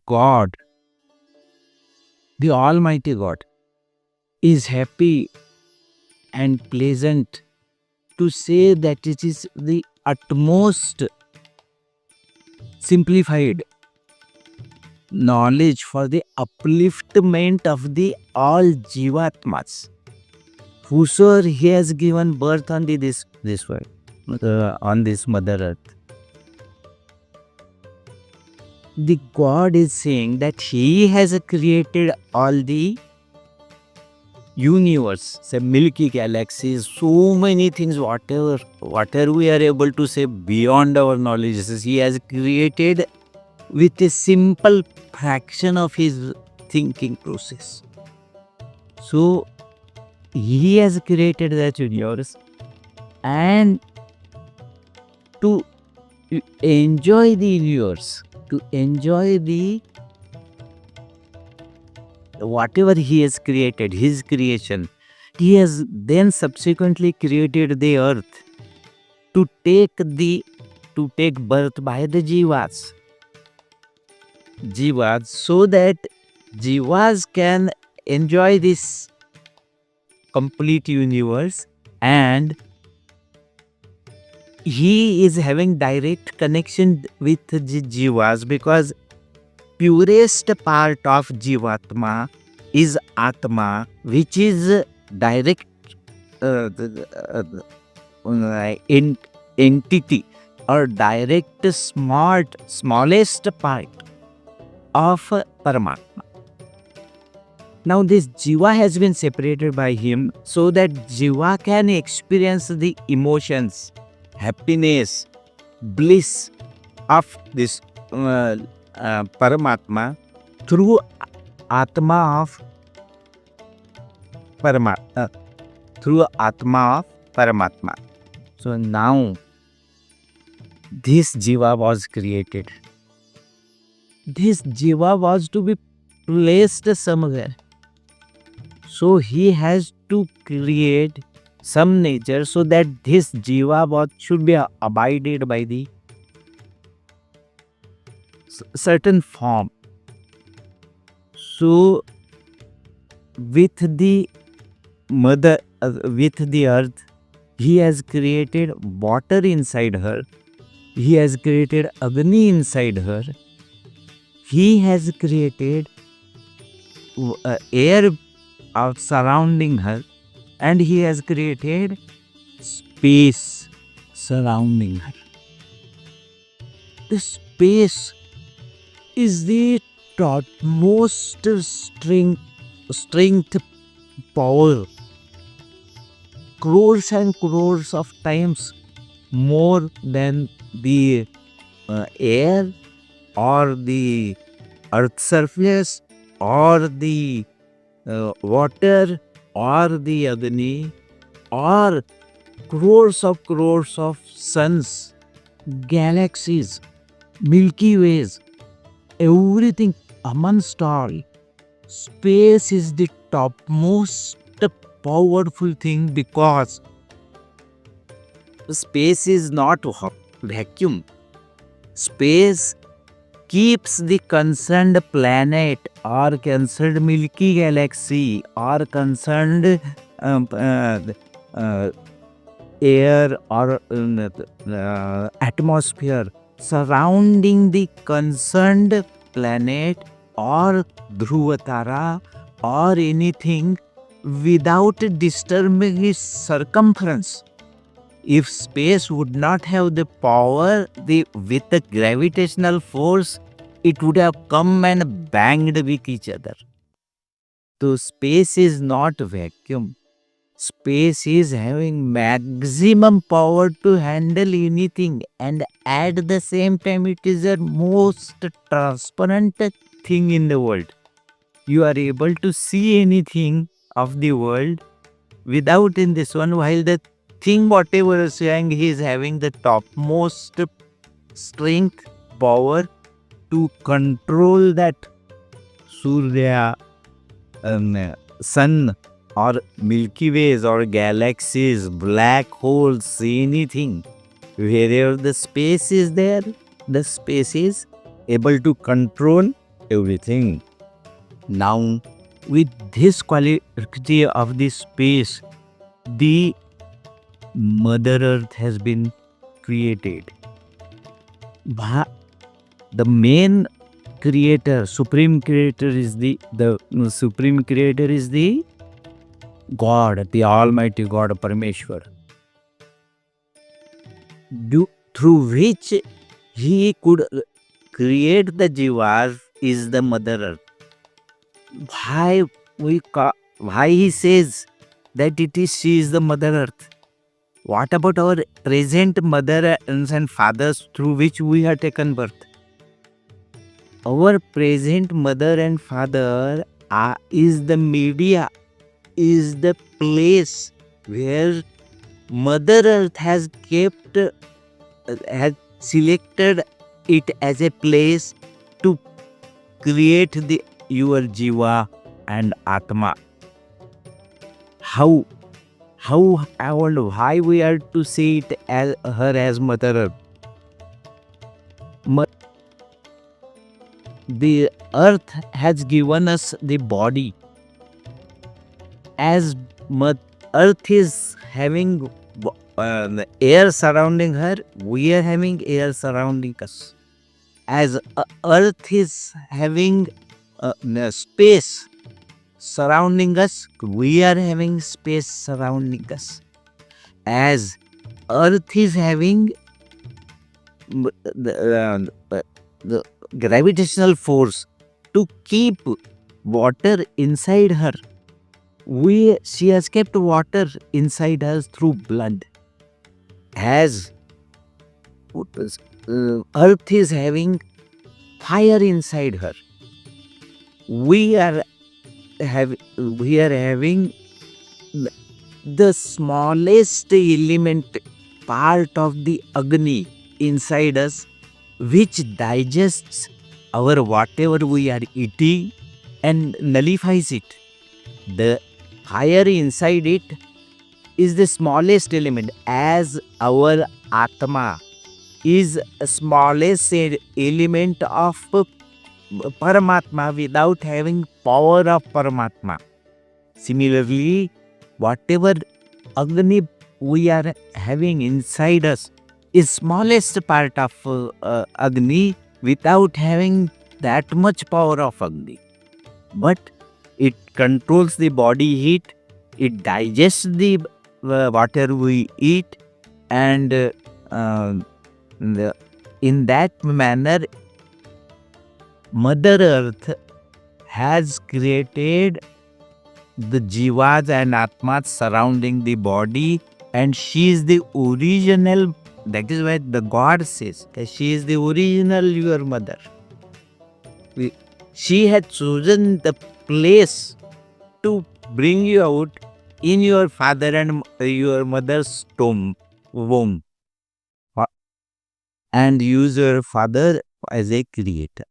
God, the Almighty God, is happy and pleasant to say that it is the utmost simplified knowledge for the upliftment of the all Jivatmas. Whosoever he has given birth on this world, on this Mother Earth. The God is saying that he has created all the universe, say Milky galaxies, so many things, whatever we are able to say beyond our knowledge, he has created with a simple fraction of his thinking process. So he has created that universe, and to enjoy the universe, to enjoy the whatever he has created, his creation, he has then subsequently created the earth to take birth by the jivas, so that jivas can enjoy this complete universe, and he is having direct connection with the jivas, because purest part of Jivatma is Atma, which is direct entity or direct smallest part of Paramatma. Now this Jiva has been separated by him so that Jiva can experience the emotions, happiness, bliss of this Paramatma through Atma of Paramatma. So now this Jiva was created. This Jiva was to be placed somewhere. So he has to create some nature so that this Jiva should be abided by the certain form. So with the mother, with the earth, he has created water inside her. He has created Agni inside her. He has created air surrounding her, and he has created space surrounding her. The space is the topmost strength power, crores and crores of times more than the air or the earth surface or the water or the Agni or crores of suns, galaxies, Milky Ways, everything amongst all. Space is the topmost powerful thing, because space is not vacuum. Space keeps the concerned planet or concerned Milky Galaxy or concerned air or atmosphere surrounding the concerned planet or Dhruvatara or anything without disturbing its circumference. If space would not have the power, with the gravitational force, it would have come and banged with each other. So space is not vacuum. Space is having maximum power to handle anything, and at the same time it is the most transparent thing in the world. You are able to see anything of the world without in this one, while the thing whatever is saying, he is having the topmost strength, power to control that Surya, sun or Milky Ways or galaxies, black holes, anything. Wherever the space is there, the space is able to control everything. Now, with this quality of this space, the Mother Earth has been created. The main creator, supreme creator is the supreme creator is the God, the Almighty God, Parameshwar, through which he could create the jivas is the Mother Earth. Why he says that she is the Mother Earth? What about our present mothers and fathers through which we have taken birth? Our present mother and father is the media, is the place where Mother Earth has selected it as a place to create your jiva and atma. How and why we are to see it as her as Mother Earth? The earth has given us the body. As earth is having the air surrounding her, we are having air surrounding us. As earth is having space surrounding us, we are having space surrounding us. As earth is having the gravitational force to keep water inside her, she has kept water inside us through blood. As earth is having fire inside her, we are having the smallest element, part of the Agni inside us, which digests our whatever we are eating and nullifies it. The fire inside it is the smallest element, as our Atma is the smallest element of Paramatma without having power of Paramatma. Similarly, whatever Agni we are having inside us is smallest part of Agni without having that much power of Agni. But it controls the body heat, it digests the water we eat, and in that manner, Mother Earth has created the jivas and atmas surrounding the body, and she is the original. That is why the God says that she is the original your mother. She had chosen the place to bring you out in your father and your mother's womb, and use your father as a creator.